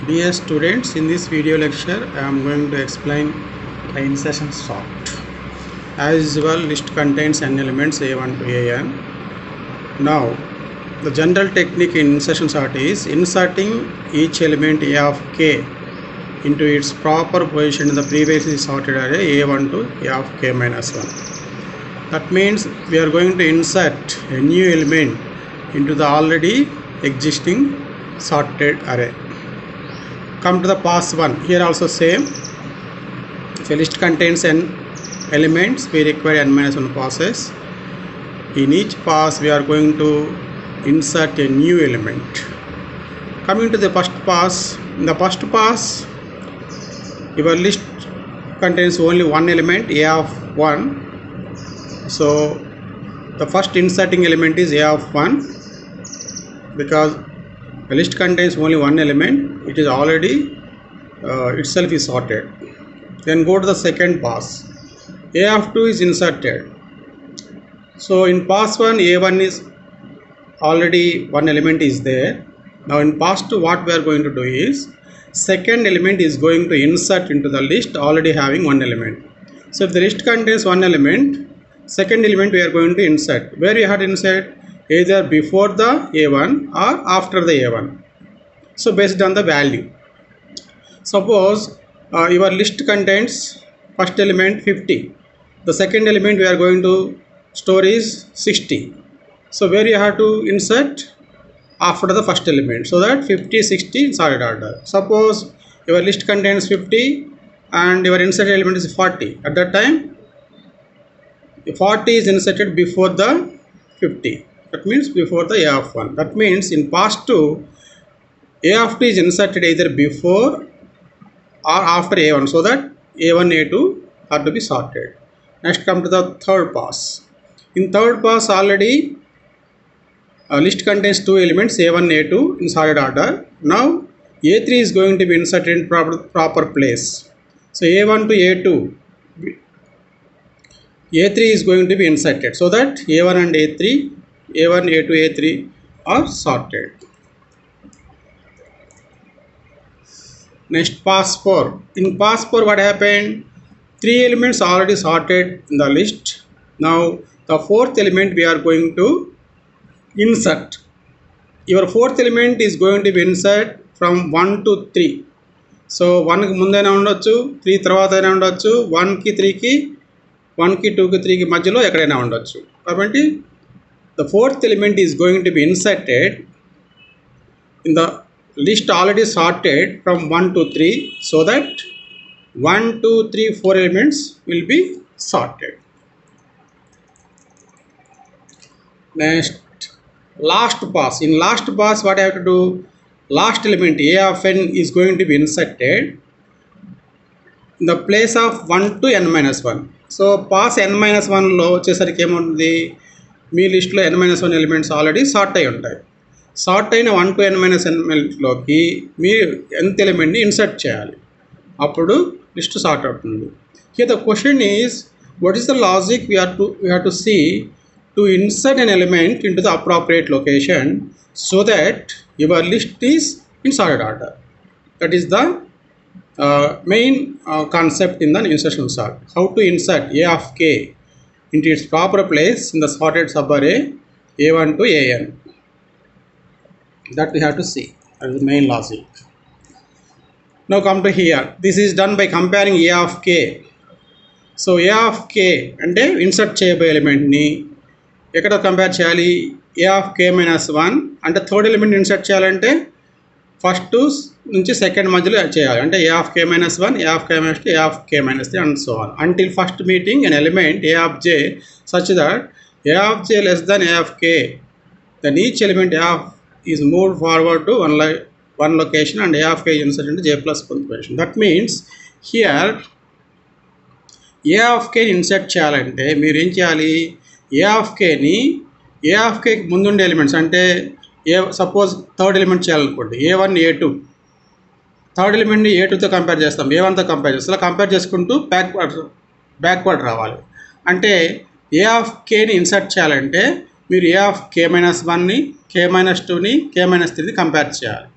Dear students, in this video lecture I am going to explain the insertion sort. As usual, list contains n elements a1 to an. Now, the general technique in insertion sort is inserting each element a of k into its proper position in the previously sorted array a1 to a of k minus 1. That means we are going to insert a new element into the already existing sorted array. Come to the pass 1. Here also same. If a list contains n elements, we require n minus 1 passes. In each pass, we are going to insert a new element. Coming to the first pass. In the first pass, your list contains only one element, a of 1. So, the first inserting element is a of 1 because the list contains only one element. It is already itself is sorted. Then go to the second pass. A of 2 is inserted. So in pass 1, A1 is already one element is there. Now in pass 2, what we are going to do is second element is going to insert into the list already having one element. So if the list contains one element, second element we are going to insert. Where we have to insert? Either before the A1 or after the A1. So based on the value. Suppose your list contains first element 50. The second element we are going to store is 60. So where you have to insert? After the first element. So that 50, 60 in sorted order. Suppose your list contains 50 and your inserted element is 40. At that time, 40 is inserted before the 50. That means before the a of 1. That means in pass 2, a of 2 is inserted either before or after a1 so that a1, a2 are to be sorted. Next come to the third pass. In third pass already list contains two elements a1, a2 in sorted order. Now a3 is going to be inserted in proper place. So a1 to a2, a3 is going to be inserted so that a1 and a3, a1, a2, a3 are sorted. Next pass 4. In pass 4 what happened? Three elements already sorted in the list. Now the fourth element we are going to insert. Your fourth element is going to be insert from 1 to 3. So 1 ki mundaina undochu, 3 tarvata aina undochu, 1 ki 3 ki, 1 ki 2 ki 3 ki madhyalo ekkadaina undochu. Kabatti the fourth element is going to be inserted in the list already sorted from 1 to 3 so that 1, 2, 3, 4 elements will be sorted. Next, last pass. In last pass what I have to do? Last element a of n is going to be inserted in the place of 1 to n minus 1. So pass n minus 1 లో వచ్చేసరికి ఏముంటుంది? మీ లిస్ట్లో n minus 1 elements already sort అయి ఉంటాయి. Sort అయిన 1 to n minus n లోకి మీరు nth ఎలిమెంట్ని insert చేయాలి. అప్పుడు లిస్ట్ సార్ట్ అవుతుంది. Here the question is what is the logic we have to see to insert an element into the appropriate location so that your list is in sorted order. That is the main concept in the insertion sort. How to insert a of k into its proper place in the sorted subarray a1 to an. That we have to see. That is the main logic. Now come to here. This is done by comparing a of k. So a of k అంటే insert చేయబోయే ఎలిమెంట్ని ఎక్కడ compare చేయాలి? ఏ of K minus 1 అంటే third element insert చేయాలంటే first నుంచి second మధ్యలో చేయాలి. అంటే A of K minus 1, A of K minus 2, A of K minus 3 and so on until first meeting an element a of j such that a of j less than a of k, then each element a of is moved forward to one location and a of k is inserted into j plus position. That means here a of k insert చేయాలంటే మీరు ఏం చేయాలి? ఏ of కేని A of కేకి ముందుండే elements అంటే suppose third element చేయాలనుకోండి a1, a2. Third ఎలిమెంట్ని a2తో compare చేస్తాం, a1తో కంపేర్ చేస్తాం. ఇలా కంపేర్ చేసుకుంటూ బ్యాక్వర్డ్ రావాలి. అంటే ఏ ఆఫ్ కేని ఇన్సర్ట్ చేయాలంటే మీరు ఏ ఆఫ్ కే మైనస్ 1ని, కే మైనస్ 2ని, కే మైనస్ 3ని కంపేర్ చేయాలి.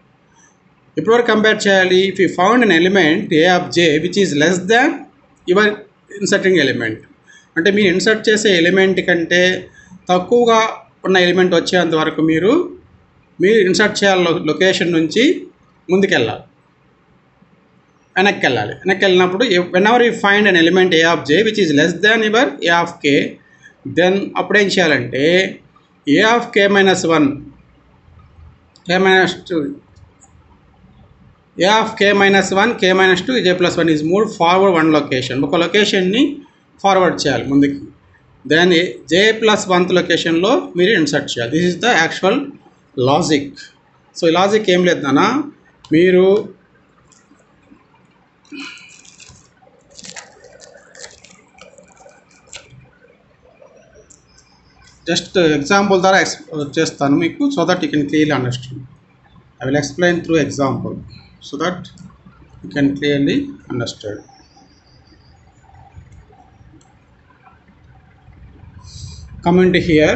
ఎప్పటివరకు కంపేర్ చేయాలి? If you found an element A of J which is less than your inserting element, అంటే మీరు ఇన్సర్ట్ చేసే ఎలిమెంట్ కంటే తక్కువగా ఉన్న ఎలిమెంట్ వచ్చేంత వరకు మీరు ఇన్సర్ట్ చేయాలి లొకేషన్ నుంచి ముందుకెళ్ళాలి, వెనక్కి వెళ్ళినప్పుడు whenever you find an element A of J which is less than your A of K, then అప్పుడు ఏం చేయాలంటే A of K minus 1 K minus 2 A of K minus 1 K minus 2 J plus 1 is move forward 1 location, ఒక లొకేషన్ని forward చేయాలి ముందుకి, then జే plus 1th లొకేషన్లో మీరు insert చేయాలి. This is the actual logic. So ఈ లాజిక్ ఏం లేదు నాన్న, మీరు జస్ట్ ఎగ్జాంపుల్ ద్వారా చేస్తాను మీకు, so that you can clearly understand. I will explain through example so that you can clearly understand. Come into here,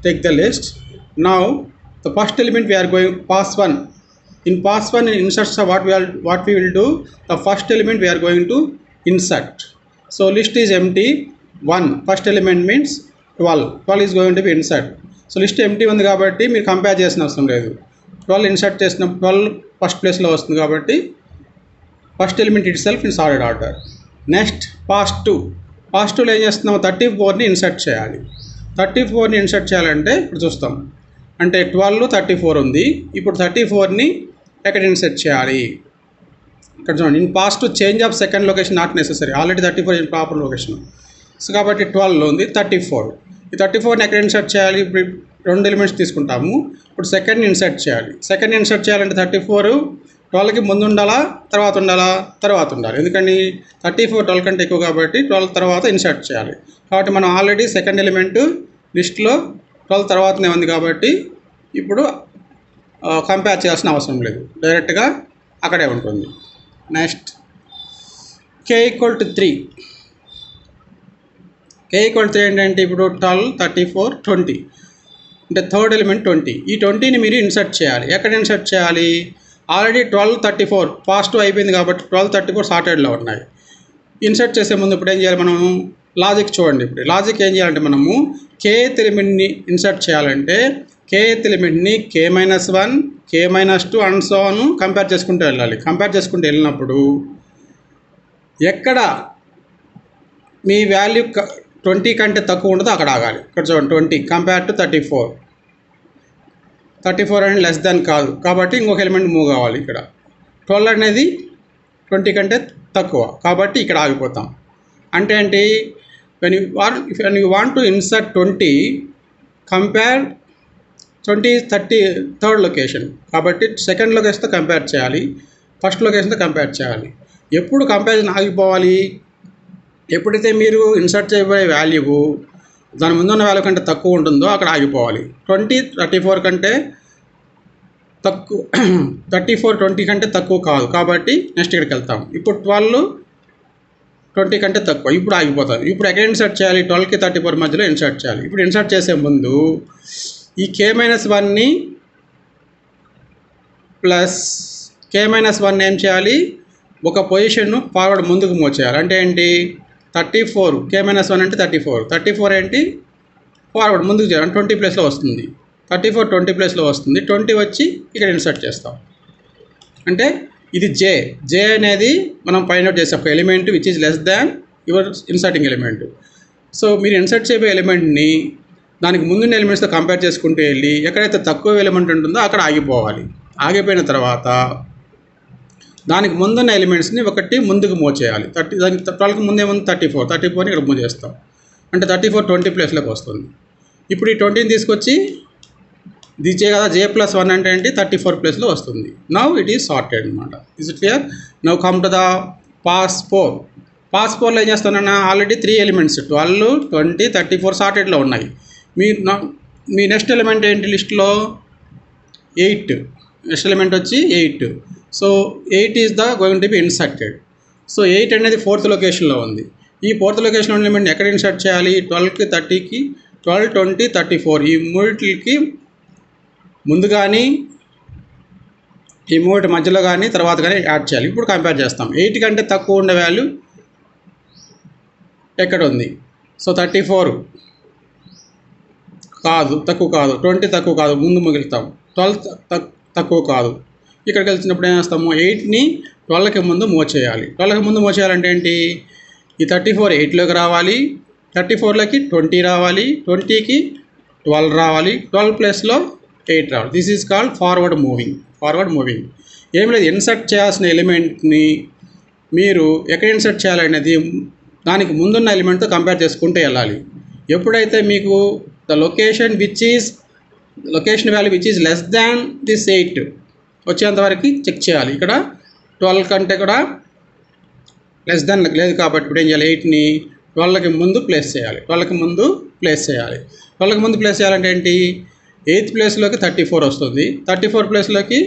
take the list. Now the first element we are going pass 1. In pass 1 in inserts what we will do, the first element we are going to insert. So list is empty 1, first element means 12 is going to be insert. So list empty ఉంది కాబట్టి మీరు compare చేసిన అవసరం లేదు. 12 insert చేసిన 12 first ప్లేస్లో వస్తుంది కాబట్టి first element it self in sorted order. Next pass 2. Pass 2లో ఏం చేస్తున్నాము, 34ని ఇన్సర్ట్ చేయాలి. 34ని ఇన్సర్ట్ చేయాలంటే ఇప్పుడు చూస్తాం, అంటే 12 34 ఉంది, ఇప్పుడు 34ని ఎక్కడ ఇన్సర్ట్ చేయాలి? ఇక్కడ చూడండి, in pass 2 change of second location not necessary, already 34 in proper location. So కాబట్టి 12లో ఉంది 34. ఈ 34ని ఎక్కడ ఇన్సర్ట్ చేయాలి? ఇప్పుడు 2 ఎలిమెంట్స్ తీసుకుంటాము, ఇప్పుడు సెకండ్ని ఇన్సర్ట్ చేయాలి. సెకండ్ని ఇన్సర్ట్ చేయాలంటే 34 12కి ముందు ఉండాలా తర్వాత ఉండాలి, ఎందుకని 34 12 కంటే ఎక్కువ కాబట్టి 12 తర్వాత ఇన్సర్ట్ చేయాలి. కాబట్టి మనం ఆల్రెడీ సెకండ్ ఎలిమెంట్ లిస్ట్లో 12 తర్వాతనే ఉంది కాబట్టి ఇప్పుడు కంపేర్ చేయాల్సిన అవసరం లేదు, డైరెక్ట్గా అక్కడే ఉంటుంది. Next k = 3. k = 3 ఏంటంటే ఇప్పుడు 12 34 20 అంటే థర్డ్ ఎలిమెంట్ 20. ఈ 20ని మీరు ఇన్సర్ట్ చేయాలి. ఎక్కడ ఇన్సర్ట్ చేయాలి? ఆల్రెడీ 12 34 పాస్ 2 అయిపోయింది కాబట్టి 12 34 సార్టెడ్లో ఉన్నాయి. ఇన్సర్ట్ చేసే ముందు ఇప్పుడు ఏం చేయాలి, మనం లాజిక్ చూడండి. ఇప్పుడు లాజిక్ ఏం చేయాలంటే మనము kth ఎలిమెంట్ని ఇన్సర్ట్ చేయాలంటే kth ఎలిమెంట్ని k-1 k-2 and so on compare చేసుకుంటూ వెళ్ళాలి. కంపేర్ చేసుకుంటూ వెళ్ళినప్పుడు ఎక్కడ మీ వాల్యూ 20 కంటే తక్కువ ఉండదో అక్కడ ఆగాలి. ఇక్కడ చూడండి 20 కంపేర్ టు 34 అనేది లెస్ దాన్ కాదు కాబట్టి ఇంకొక ఎలిమెంట్ మూవ్ కావాలి. ఇక్కడ 12 అనేది 20 కంటే తక్కువ కాబట్టి ఇక్కడ ఆగిపోతాం. అంటే ఏంటి, when you want to insert 20 compare 20 30 third location కాబట్టి సెకండ్ లొకేషన్తో కంపేర్ చేయాలి, ఫస్ట్ లొకేషన్తో కంపేర్ చేయాలి. ఎప్పుడు కంపారిజన్ ఆగిపోవాలి? ఎప్పుడైతే మీరు ఇన్సర్ట్ చేయబోయే వాల్యూ దాని ముందున్న వాల్యూ కంటే తక్కువ ఉంటుందో అక్కడ ఆగిపోవాలి. 20 34 కంటే తక్కువ 34 20 కంటే తక్కువ కాదు కాబట్టి నెక్స్ట్ ఇక్కడికి వెళ్తాం. ఇప్పుడు 12 20 కంటే తక్కువ, ఇప్పుడు ఆగిపోతాం. ఇప్పుడు ఎక్కడ ఇన్సర్ట్ చేయాలి? 12కి 34 మధ్యలో ఇన్సర్ట్ చేయాలి. ఇప్పుడు ఇన్సర్ట్ చేసే ముందు ఈ k-1ని ప్లస్ k-1 ఏం చేయాలి, ఒక పొజిషన్ను ఫార్వర్డ్ ముందుకు మూవ్ చేయాలి. అంటే ఏంటి, 34 k-1 అంటే 34 ఏంటి ఫార్వర్డ్ ముందుకు చేయాలి, 20 ప్లేస్లో వస్తుంది. 34 20 ప్లేస్లో వస్తుంది, 20 వచ్చి ఇక్కడ ఇన్సర్ట్ చేస్తాం. అంటే ఇది జే అనేది మనం ఫైండ్ అవుట్ చేసే ఒక element which is less than your inserting element. So మీరు ఇన్సర్ట్ చేయబోయే ఎలిమెంట్ని దానికి ముందున్న ఎలిమెంట్స్తో కంపేర్ చేసుకుంటూ వెళ్ళి ఎక్కడైతే తక్కువ ఎలిమెంట్ ఉంటుందో అక్కడ ఆగిపోవాలి. ఆగిపోయిన తర్వాత దానికి ముందున్న ఎలిమెంట్స్ని ఒకటి ముందుకు మూవ్ చేయాలి. 12కి ముందేముంది 34ని ఇక్కడ మూవ్ చేస్తాం. అంటే 34 20 ప్లేస్లోకి వస్తుంది. ఇప్పుడు ఈ 20ని తీసుకొచ్చి J+1 అంటే ఏంటి 34 ప్లేస్లో వస్తుంది. నౌ ఇట్ ఈస్ సార్టెడ్ అనమాట. Is it clear? Now come to the pass 4. Pass 4లో ఏం చేస్తానన్నా, ఆల్రెడీ 3 ఎలిమెంట్స్ 12 20 34 సార్టెడ్లో ఉన్నాయి. మీ నెక్స్ట్ ఎలిమెంట్ ఏంటి లిస్ట్లో 8. నెక్స్ట్ ఎలిమెంట్ వచ్చి 8. So 8 is the going to be inserted. So 8 అనేది 4th లొకేషన్లో ఉంది. ఈ 4th లొకేషన్లో ఉన్న ఎలిమెంట్ ఎక్కడ ఇన్సర్ట్ చేయాలి? 12కి 30కి 12 20 34 ఈ మూడిటికి ముందు కానీ ఈ మూడు మధ్యలో కానీ తర్వాత కానీ యాడ్ చేయాలి. ఇప్పుడు కంపేర్ చేస్తాం. 8 కంటే తక్కువ ఉండే వాల్యూ ఎక్కడ ఉంది? సో 34 కాదు, తక్కువ కాదు. 20 తక్కువ కాదు, ముందు మిగులుతాం. 12 తక్కువ కాదు. ఇక్కడికి వెళ్తున్నప్పుడు ఏం చేస్తాము? 8ని 12కి ముందు మూవ్ చేయాలి. 12కి ముందు మూవ్ చేయాలంటే ఏంటి? ఈ 34 8లోకి రావాలి, 34లోకి 20 రావాలి, 20కి 12 రావాలి, 12 ప్లస్లో 8 రావాలి. This is called forward moving. ఏం లేదు, ఇన్సర్ట్ చేయాల్సిన ఎలిమెంట్ని మీరు ఎక్కడ ఇన్సర్ట్ చేయాలనేది దానికి ముందున్న ఎలిమెంట్తో కంపేర్ చేసుకుంటూ వెళ్ళాలి. ఎప్పుడైతే మీకు the location value which is less than this 8 వచ్చేంతవరకు చెక్ చేయాలి. ఇక్కడ 12 కంటే కూడా లెస్ దాన్ లేదు కాబట్టి ఇప్పుడు ఏం చేయాలి? 8ని 12కి ముందు ప్లేస్ చేయాలి. 12కి ముందు ప్లేస్ చేయాలంటే ఏంటి? 8th ప్లేస్లోకి 34 వస్తుంది, 34 ప్లేస్లోకి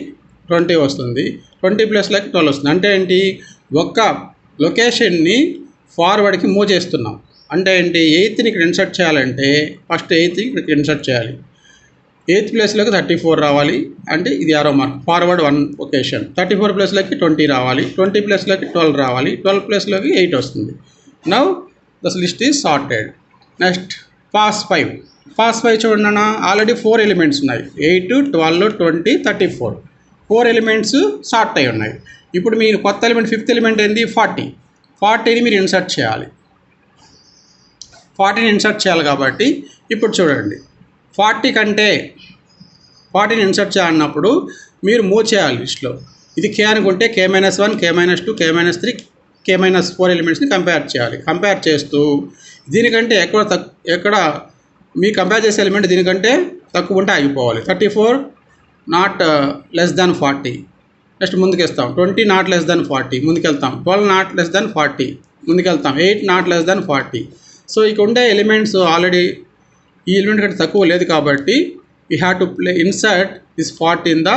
20 వస్తుంది, 20 ప్లేస్లోకి 12 వస్తుంది. అంటే ఏంటి? ఒక్క లొకేషన్ని ఫార్వర్డ్కి మూవ్ చేస్తున్నాం. అంటే ఏంటి? 8ని ఇక్కడ ఇన్సర్ట్ చేయాలంటే ఫస్ట్ 8ని ఇక్కడ ఇన్సర్ట్ చేయాలి. 8th ప్లేస్లోకి 34 రావాలి, అంటే ఇది ఆరో మార్క్, ఫార్వర్డ్ 1 లొకేషన్. 34 ప్లేస్లోకి 20 రావాలి, 20 ప్లేస్లోకి 12 రావాలి, 12 ప్లేస్లోకి 8 వస్తుంది. Now the list is sorted. Next pass 5 చూడండి, ఆల్రెడీ 4 ఎలిమెంట్స్ ఉన్నాయి. 8, 12, 20, 34 4 ఎలిమెంట్స్ సార్ట్ అయి ఉన్నాయి. ఇప్పుడు మీరు కొత్త ఎలిమెంట్ 5th ఎలిమెంట్ ఏంది? 40ని మీరు ఇన్సర్ట్ చేయాలి. 40ని ఇన్సర్ట్ చేయాలి కాబట్టి ఇప్పుడు చూడండి, 40ని ఇన్సర్ట్ చేయాలన్నప్పుడు మీరు మూవ్ చేయాలి లిస్ట్లో. ఇది K అనుకుంటే K-1, K-2, K-3, K-4 ఎలిమెంట్స్ని compare చేయాలి. కంపేర్ చేస్తూ దీనికంటే ఎక్కడ మీ కంపేర్ చేసే ఎలిమెంట్ దీనికంటే తక్కువ ఉంటే ఆగిపోవాలి. 34 నాట్ లెస్ దాన్ 40, నెక్స్ట్ ముందుకెళ్తాం. 20 నాట్ లెస్ దాన్ 40, ముందుకెళ్తాం. 12 నాట్ లెస్ దాన్ 40, ముందుకెళ్తాం. 8 నాట్ లెస్ దాన్ 40. సో ఇక ఉండే ఎలిమెంట్స్ ఆల్రెడీ ఈ ఎలిమెంట్ కంటే తక్కువ లేదు కాబట్టి we have to insert this 40 in the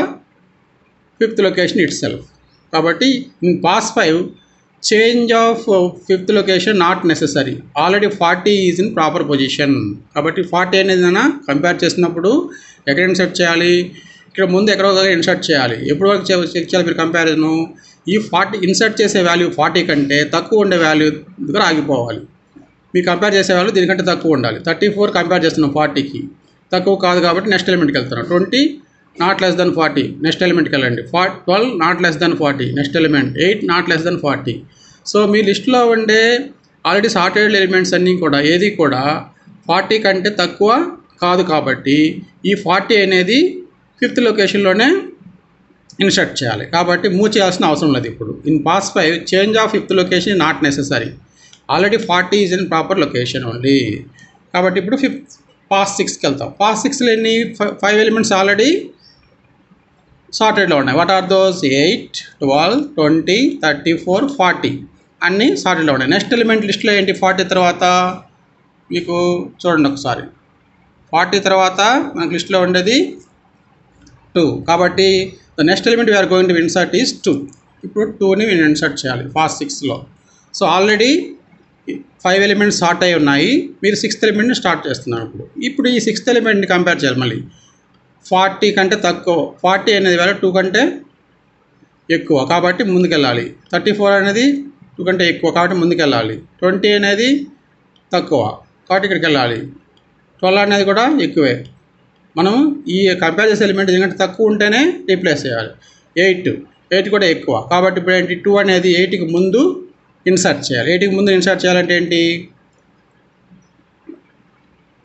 5th location itself. కాబట్టి in pass 5 change of 5th location not necessary, already 40 is in proper position. కాబట్టి 40 అనేది కంపేర్ చేసినప్పుడు ఎక్కడ ఇన్సర్ట్ చేయాలి? ఇక్కడ ముందు ఎక్కడో ఇన్సర్ట్ చేయాలి. ఎప్పుడు వరకు చెక్ చేయాలి మీరు కంపారిజను? ఈ 40 ఇన్సర్ట్ చేసే వాల్యూ 40 కంటే తక్కువ ఉండే వాల్యూ దగ్గర ఆగిపోవాలి. మీరు కంపేర్ చేసే వాల్యూ దీనికంటే తక్కువ ఉండాలి. 34 కంపేర్ చేస్తున్నాం 40కి, తక్కువ కాదు కాబట్టి నెక్స్ట్ ఎలిమెంట్కి వెళ్తున్నాం. 20 నాట్ లెస్ దాన్ 40, నెక్స్ట్ ఎలిమెంట్కి వెళ్ళండి. 12 not less than 40, next element. 8 not less than 40. So మీ లిస్ట్లో ఉండే ఆల్రెడీ సార్టెడ్ ఎలిమెంట్స్ అన్నీ కూడా ఏది కూడా 40 కంటే తక్కువ కాదు కాబట్టి ఈ 40 అనేది 5th లొకేషన్లోనే ఇన్సర్ట్ చేయాలి. కాబట్టి మూవ్ చేయాల్సిన అవసరం లేదు. ఇప్పుడు in pass 5 change of 5th location not necessary, already 40 is in proper location only. కాబట్టి ఇప్పుడు పాస్ 6కి వెళ్తాం. పాస్ 6లో ఎన్ని 5 ఎలిమెంట్స్ ఆల్రెడీ సార్టెడ్లో ఉన్నాయి. What are those? 8, 12, 20, 34, 40 అన్నీ సార్టెడ్లో ఉన్నాయి. నెక్స్ట్ ఎలిమెంట్ లిస్ట్లో ఏంటి? 40 తర్వాత మీకు చూడండి ఒకసారి. 40 తర్వాత మనకు లిస్ట్లో ఉండేది 2. కాబట్టి the next element we are going to insert is 2. ఇప్పుడు 2ని మేము ఇన్సర్ట్ చేయాలి పాస్ 6లో. సో ఆల్రెడీ 5 ఎలిమెంట్స్ సార్ట్ అయి ఉన్నాయి. మీరు 6th ఎలిమెంట్ని స్టార్ట్ చేస్తున్నారు. ఇప్పుడు ఈ 6th ఎలిమెంట్ని కంపేర్ చేయాలి. మళ్ళీ 40 కంటే తక్కువ, 40 అనేది వాల్యూ 2 కంటే ఎక్కువ కాబట్టి ముందుకెళ్ళాలి. 34 అనేది 2 కంటే ఎక్కువ కాబట్టి ముందుకెళ్ళాలి. 20 అనేది తక్కువ కాబట్టి ఇక్కడికి వెళ్ళాలి. 12 అనేది కూడా ఎక్కువే. మనం ఈ కంపేర్ చేసే ఎలిమెంట్ ఎందుకంటే తక్కువ ఉంటేనే రీప్లేస్ చేయాలి. 8 కూడా ఎక్కువ కాబట్టి ఇప్పుడు ఏంటి? 2 అనేది 8కి ముందు ఇన్సర్ట్ చేయాలి. 8కి ముందు ఇన్సర్ట్ చేయాలంటే ఏంటి?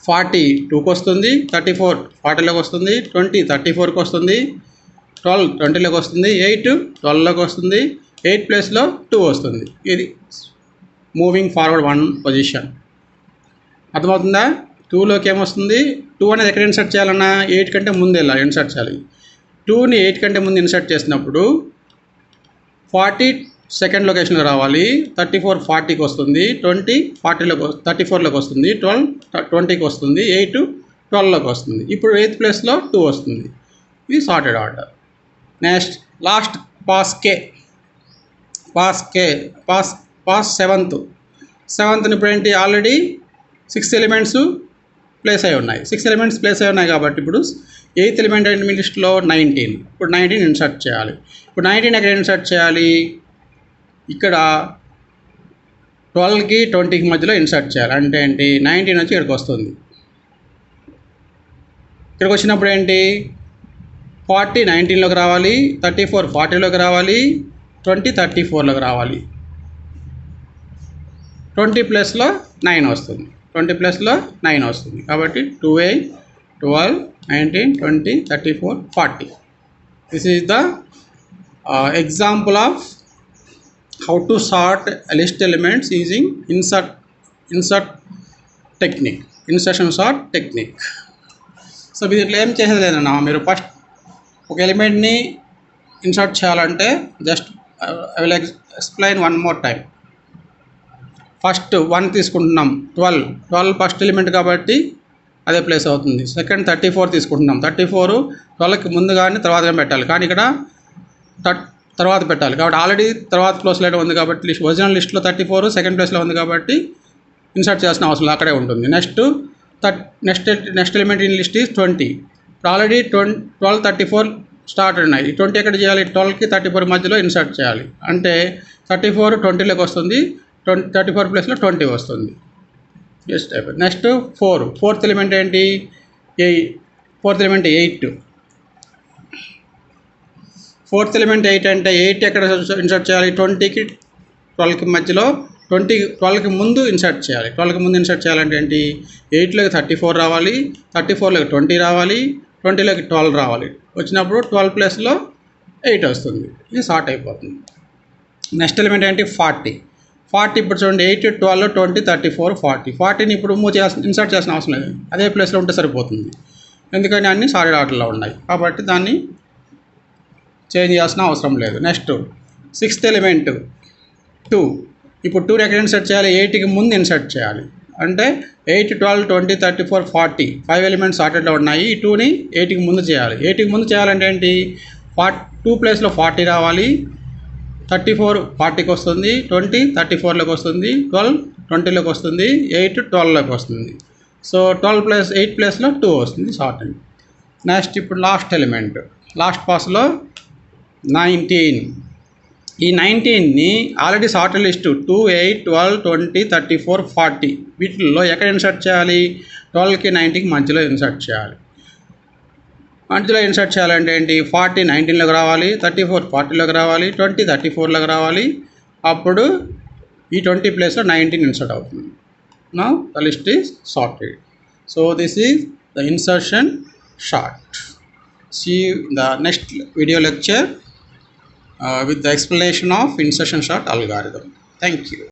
40 2కి వస్తుంది, 34 40లోకి వస్తుంది, 20 34కి వస్తుంది, 12 20లోకి వస్తుంది, 8 12లోకి వస్తుంది, 8 ప్లేస్లో 2 వస్తుంది. ఇది మూవింగ్ ఫార్వర్డ్ 1 పొజిషన్. అర్థమవుతుందా? 2లోకి ఏమొస్తుంది? 2 అనేది ఎక్కడ ఇన్సర్ట్ చేయాలన్నా 8 కంటే ముందు వెళ్ళాలి, ఇన్సర్ట్ చేయాలి. 2ని 8 కంటే ముందు ఇన్సర్ట్ చేసినప్పుడు 40 సెకండ్ లొకేషన్లో రావాలి, 34 40కి వస్తుంది, 20 40లోకి 34లోకి వస్తుంది, 12 20కి వస్తుంది, 8 12లోకి వస్తుంది. ఇప్పుడు 8th ప్లేస్లో 2 వస్తుంది. ఇది sorted order. Next last pass సెవెంత్ని ఇప్పుడు ఏంటి? ఆల్రెడీ 6 ఎలిమెంట్స్ ప్లేస్ అయి ఉన్నాయి. 6 ఎలిమెంట్స్ ప్లేస్ అయి ఉన్నాయి కాబట్టి ఇప్పుడు 8th ఎలిమెంట్ ఏంటి మీ లిస్ట్లో 19. ఇప్పుడు 19 ఇన్సర్ట్ చేయాలి. ఇప్పుడు 19 ఎక్కడ ఇన్సర్ట్ చేయాలి? ఇక్కడ 12కి 20కి మధ్యలో ఇన్సర్ట్ చేయాలి. అంటే ఏంటి? 19 వచ్చి ఇక్కడికి వస్తుంది. ఇక్కడికి వచ్చినప్పుడు ఏంటి? 40 19లోకి రావాలి, 34 40లోకి రావాలి, 20 34లోకి రావాలి. 20 ప్లస్లో 9 వస్తుంది. 20 ప్లస్లో 9 వస్తుంది. కాబట్టి 2 12 19 20 34 40. This is the example of how to sort list elements using insert technique, insertion sort technique. So దీంట్లో ఏం చేసేది లేదన్నా, మీరు ఫస్ట్ ఒక ఎలిమెంట్ని ఇన్సర్ట్ చేయాలంటే just I will explain one more time. First 1 తీసుకుంటున్నాం, 12 ఫస్ట్ ఎలిమెంట్ కాబట్టి అదే ప్లేస్ అవుతుంది. సెకండ్ 34 తీసుకుంటున్నాం, 34 12కి ముందు కానీ తర్వాత పెట్టాలి, కానీ ఇక్కడ తర్వాత పెట్టాలి. కాబట్టి ఆల్రెడీ తర్వాత ప్లేస్లో ఉంది కాబట్టి ఒరిజినల్ లిస్ట్లో 34 సెకండ్ ప్లేస్లో ఉంది కాబట్టి ఇన్సర్ట్ చేయాల్సిన అవసరం అక్కడే ఉంటుంది. Next element in list is 20. ఇప్పుడు ఆల్రెడీ 12 34 స్టార్ట్ ఉన్నాయి. 20 ఎక్కడ చేయాలి? 12కి 34 మధ్యలో ఇన్సర్ట్ చేయాలి. అంటే 34 20లోకి వస్తుంది, 34 ప్లేస్లో 20 వస్తుంది. జస్ట్ అయిపోయింది. నెక్స్ట్ 4th ఎలిమెంట్ ఏంటి? 8. 4th ఎలిమెంట్ 8 అంటే 8 ఎక్కడ ఇన్సర్ట్ చేయాలి? 20కి 12కి మధ్యలో 12కి ముందు ఇన్సర్ట్ చేయాలి. 12కి ముందు ఇన్సర్ట్ చేయాలంటే ఏంటి? 8లోకి 34 రావాలి, 34లోకి 20 రావాలి, 20లోకి 12 రావాలి. వచ్చినప్పుడు 12 ప్లస్లో 8 వస్తుంది. ఇది సార్ట్ అయిపోతుంది. నెక్స్ట్ ఎలిమెంట్ ఏంటి? 40. ఇప్పుడు చూడండి 8 12 20 34 40. 40ని ఇప్పుడు ఇన్సర్ట్ చేయాల్సిన అవసరం లేదు, అదే ప్లేస్లో ఉంటే సరిపోతుంది. ఎందుకంటే అన్నీ సాలిడ్ ఆర్డర్లో ఉన్నాయి కాబట్టి దాన్ని చేంజ్ చేయాల్సిన అవసరం లేదు. Next 6th element 2. ఇప్పుడు 2ని ఎక్కడ ఇన్సర్ట్ చేయాలి? 8కి ముందు ఇన్సర్ట్ చేయాలి. అంటే 8 12 20 34 40 5 ఎలిమెంట్స్ సార్టెడ్లో ఉన్నాయి. ఈ 2ని 8కి ముందు చేయాలి. 8కి ముందు చేయాలంటే ఏంటి? 2 ప్లేస్లో 40 రావాలి, 34 40కి వస్తుంది, 20 34లోకి వస్తుంది, 12 20లోకి వస్తుంది, 8 12లోకి వస్తుంది. సో 12 ప్లస్ 8 ప్లేస్లో 2 వస్తుంది సార్టెడ్. నెక్స్ట్ ఇప్పుడు లాస్ట్ ఎలిమెంట్, లాస్ట్ పాస్లో 19. ఈ 19ని ఆల్రెడీ సార్టెడ్ లిస్టు 2 8 12 20 34 40 వీటిల్లో ఎక్కడ ఇన్సర్ట్ చేయాలి? 12కి 90కి మధ్యలో ఇన్సర్ట్ చేయాలి. మధ్యలో ఇన్సర్ట్ చేయాలంటే ఏంటి? 40 19లోకి రావాలి, 34 40లోకి రావాలి, 20 34లోకి రావాలి. అప్పుడు ఈ 20 ప్లేస్లో 19 ఇన్సర్ట్ అవుతుంది. Now the list is sorted. So this is the insertion short. See the next video lecture with the explanation of insertion sort algorithm. Thank you.